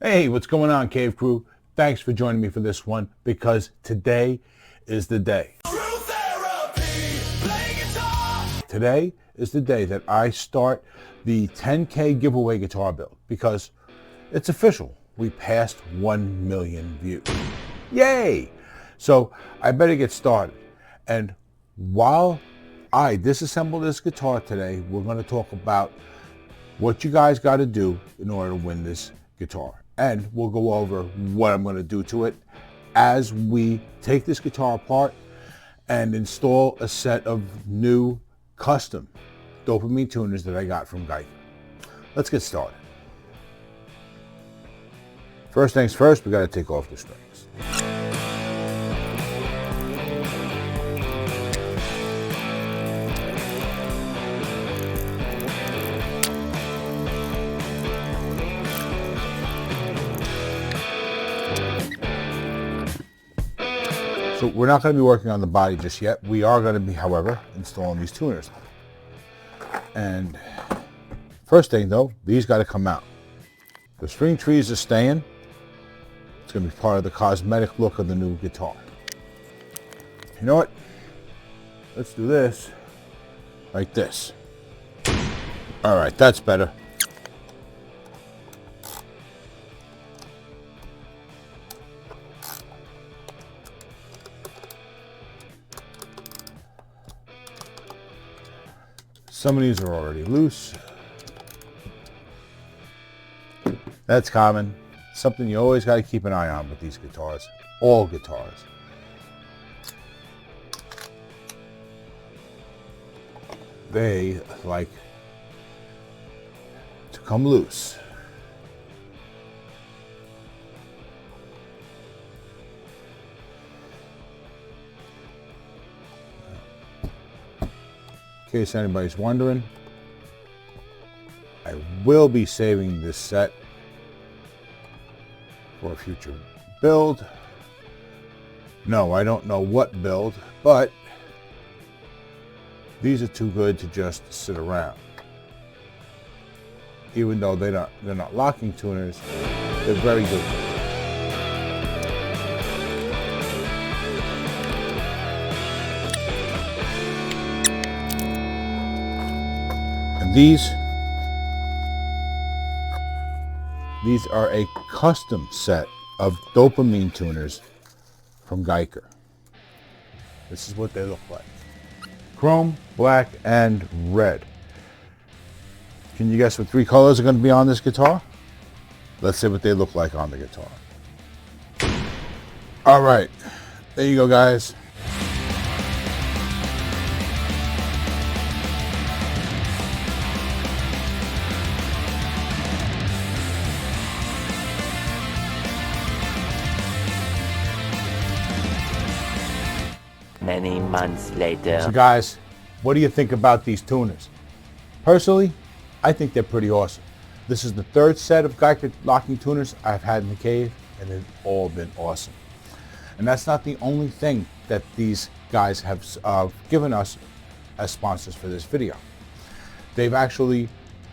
Hey, what's going on, Cave Crew? Thanks for joining me for this one, because today is the day. Today is the day that I start the 10K giveaway guitar build, because it's official. We passed 1 million views. Yay! So I better get started. And while I disassemble this guitar today, we're going to talk about what you guys got to do in order to win this guitar. And we'll go over what I'm going to do to it as we take this guitar apart and install a set of new custom dopamine tuners that I got from GUYKER. Let's get started. First things first, we got to take off the strings. So we're not going to be working on the body just yet. We are going to be, however, installing these tuners. And first thing though, these got to come out. The string trees are staying. It's going to be part of the cosmetic look of the new guitar. You know what? Let's do this like this. All right, that's better. Some of these are already loose. That's common. Something you always got to keep an eye on with these guitars. All guitars. They like to come loose. In case anybody's wondering, I will be saving this set for a future build. No, I don't know what build, but these are too good to just sit around. Even though they're not locking tuners, they're very good. And these are a custom set of dopamine tuners from GUYKER. This is what they look like. Chrome, black, and red. Can you guess what 3 colors are going to be on this guitar? Let's see what they look like on the guitar. All right, there you go, guys. Many months later. So guys, what do you think about these tuners? Personally, I think they're pretty awesome. This is the 3rd set of GUYKER locking tuners I've had in the cave, and they've all been awesome. And that's not the only thing that these guys have given us as sponsors for this video. They've actually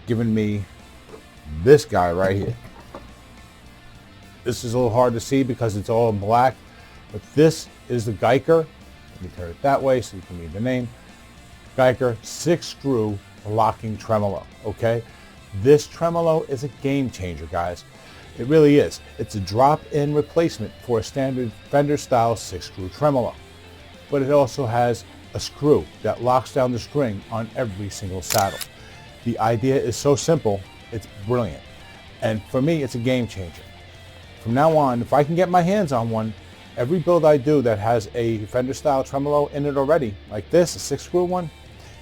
given me this guy right here. This is a little hard to see because it's all in black, but this is the GUYKER. Let me turn it that way so you can read the name. GUYKER 6-screw locking tremolo, okay? This tremolo is a game changer, guys. It really is. It's a drop-in replacement for a standard Fender-style 6-screw tremolo. But it also has a screw that locks down the string on every single saddle. The idea is so simple, it's brilliant. And for me, it's a game changer. From now on, if I can get my hands on one, every build I do that has a Fender-style tremolo in it already, like this, a 6-screw one,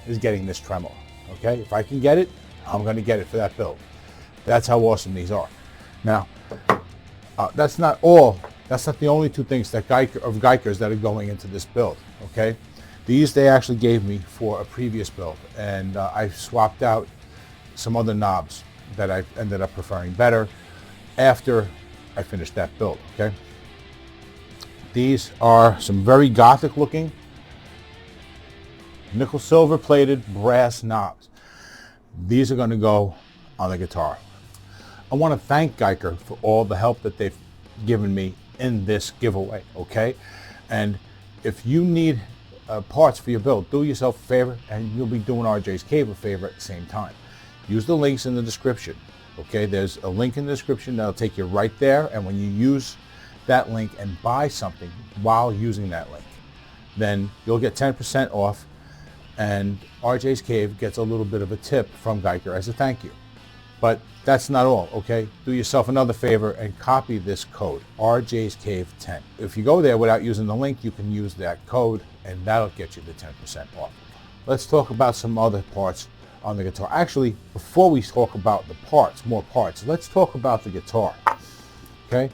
is getting this tremolo, okay? If I can get it, I'm going to get it for that build. That's how awesome these are. Now, that's not the only 2 things that GUYKERs that are going into this build, okay? These they actually gave me for a previous build, and I swapped out some other knobs that I ended up preferring better after I finished that build, okay? These are some very gothic looking nickel silver plated brass knobs. These are going to go on the guitar. I want to thank GUYKER for all the help that they've given me in this giveaway, okay? And if you need parts for your build, do yourself a favor, and you'll be doing RJ's Cave a favor at the same time. Use the links in the description, okay? There's a link in the description that'll take you right there, and when you use that link and buy something while using that link, then you'll get 10% off, and RJ's Cave gets a little bit of a tip from GUYKER as a thank you. But that's not all, okay? Do yourself another favor and copy this code, RJ's Cave 10. If you go there without using the link, you can use that code, and that'll get you the 10% off. Let's talk about some other parts on the guitar. Actually, before we talk about the parts, more parts, let's talk about the guitar, okay?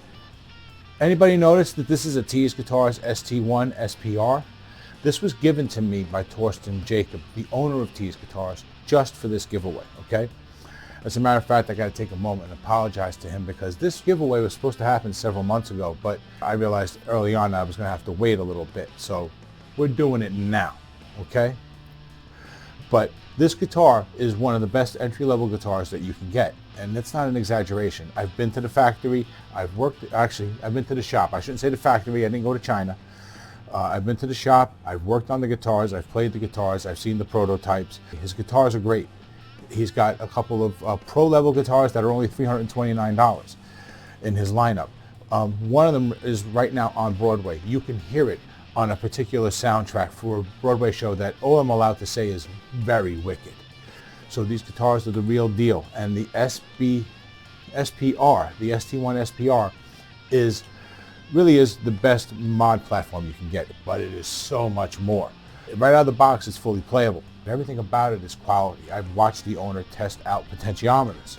Anybody notice that this is a Tees Guitars ST1 SPR? This was given to me by Torsten Jacob, the owner of Tees Guitars, just for this giveaway, okay? As a matter of fact, I got to take a moment and apologize to him because this giveaway was supposed to happen several months ago, but I realized early on I was going to have to wait a little bit. So we're doing it now, okay? But this guitar is one of the best entry-level guitars that you can get, and that's not an exaggeration. I've been to the factory, I've been to the shop. I shouldn't say the factory, I didn't go to China. I've been to the shop, I've worked on the guitars, I've played the guitars, I've seen the prototypes. His guitars are great. He's got a couple of pro-level guitars that are only $329 in his lineup. One of them is right now on Broadway. You can hear it on a particular soundtrack for a Broadway show that all I'm allowed to say is very wicked. So these guitars are the real deal. And the SPR, the ST1 SPR, really is the best mod platform you can get, but it is so much more. Right out of the box, it's fully playable. Everything about it is quality. I've watched the owner test out potentiometers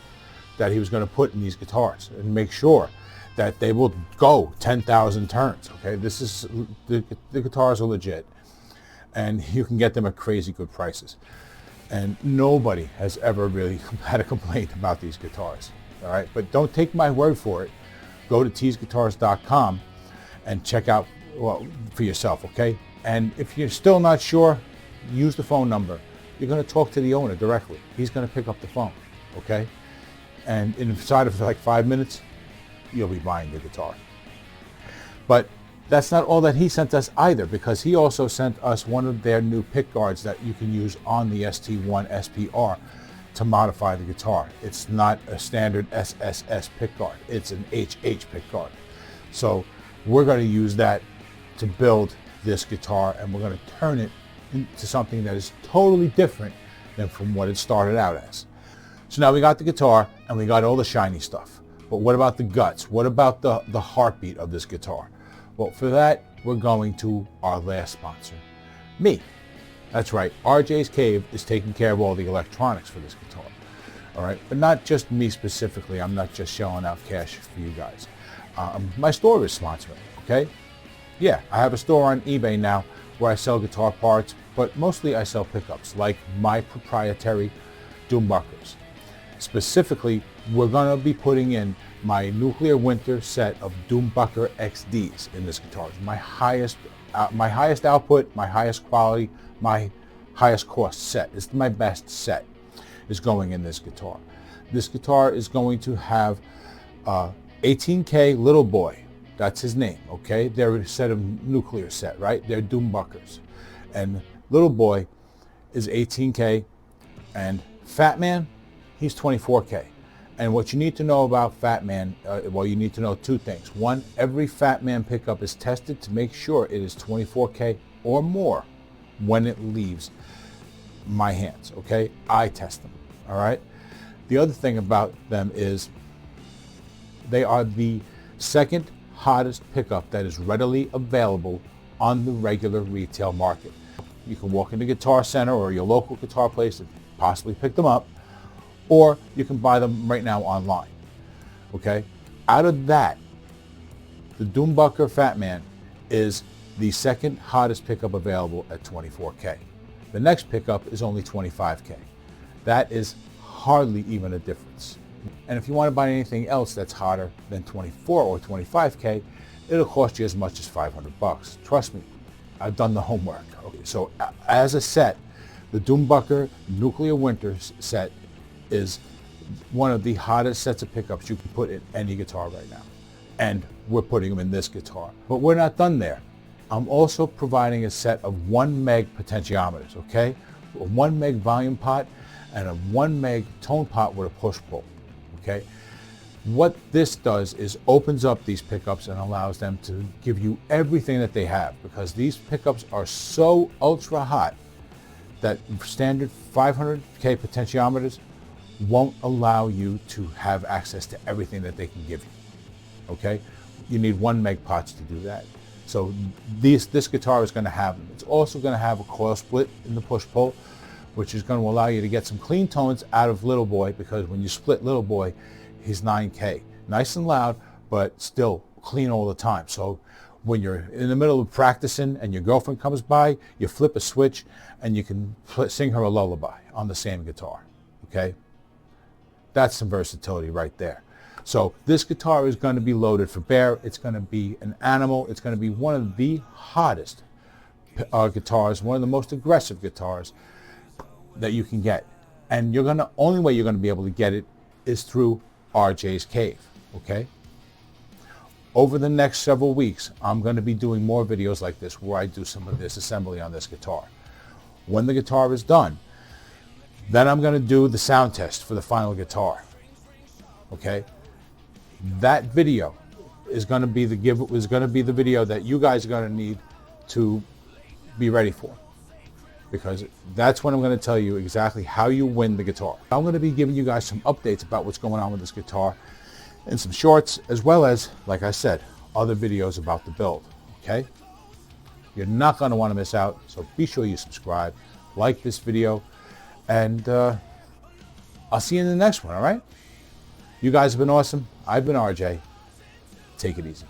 that he was going to put in these guitars and make sure that they will go 10,000 turns. Okay, the guitars are legit, and you can get them at crazy good prices. And nobody has ever really had a complaint about these guitars. All right, but don't take my word for it. Go to teesguitars.com and check out for yourself. Okay, and if you're still not sure, use the phone number. You're going to talk to the owner directly. He's going to pick up the phone, okay? And inside of like 5 minutes, you'll be buying the guitar. But that's not all that he sent us either, because he also sent us one of their new pick guards that you can use on the ST1 SPR to modify the guitar. It's not a standard SSS pick guard. It's an HH pick guard. So we're going to use that to build this guitar, and we're going to turn it into something that is totally different than from what it started out as. So now we got the guitar and we got all the shiny stuff. But what about the guts? What about the heartbeat of this guitar? Well, for that, we're going to our last sponsor, me. That's right, RJ's Cave is taking care of all the electronics for this guitar. All right, but not just me specifically. I'm not just shelling out cash for you guys. My store is sponsoring, okay? Yeah, I have a store on eBay now where I sell guitar parts, but mostly I sell pickups, like my proprietary Doombuckers. Specifically, we're going to be putting in my Nuclear Winter set of Doombucker XDs in this guitar. My highest output, my highest quality, my highest cost set. It's my best set is going in this guitar. This guitar is going to have 18K Little Boy. That's his name, okay? They're a set of Nuclear set, right? They're Doombuckers. And Little Boy is 18K, and Fat Man, he's 24K. And what you need to know about Fat Man, well, you need to know two things. One, every Fat Man pickup is tested to make sure it is 24K or more when it leaves my hands, okay? I test them, all right? The other thing about them is they are the second hottest pickup that is readily available on the regular retail market. You can walk into Guitar Center or your local guitar place and possibly pick them up, or you can buy them right now online, okay? Out of that, the Doombucker Fat Man is the second hottest pickup available at 24K. The next pickup is only 25K. That is hardly even a difference. And if you want to buy anything else that's hotter than 24 or 25K, it'll cost you as much as 500 bucks. Trust me, I've done the homework. Okay, so as a set, the Doombucker Nuclear Winter set is one of the hottest sets of pickups you can put in any guitar right now. And we're putting them in this guitar. But we're not done there. I'm also providing a set of 1 meg potentiometers, okay? A 1 meg volume pot and a 1 meg tone pot with a push-pull, okay? What this does is opens up these pickups and allows them to give you everything that they have, because these pickups are so ultra hot that standard 500K potentiometers won't allow you to have access to everything that they can give you, okay? You need 1 meg pots to do that. So this guitar is going to have them. It's also going to have a coil split in the push-pull, which is going to allow you to get some clean tones out of Little Boy, because when you split Little Boy, he's 9K. Nice and loud, but still clean all the time. So when you're in the middle of practicing and your girlfriend comes by, you flip a switch and you can sing her a lullaby on the same guitar, okay? That's some versatility right there. So this guitar is going to be loaded for bear. It's going to be an animal. It's going to be one of the hottest guitars, one of the most aggressive guitars that you can get. And only way you're going to be able to get it is through RJ's Cave, okay? Over the next several weeks, I'm going to be doing more videos like this where I do some of this assembly on this guitar. When the guitar is done, then I'm going to do the sound test for the final guitar, okay? That video is going to be the video that you guys are going to need to be ready for, because that's when I'm going to tell you exactly how you win the guitar. I'm going to be giving you guys some updates about what's going on with this guitar and some shorts, as well as, like I said, other videos about the build, okay? You're not going to want to miss out, so be sure you subscribe, like this video, and I'll see you in the next one, all right? You guys have been awesome. I've been RJ. Take it easy.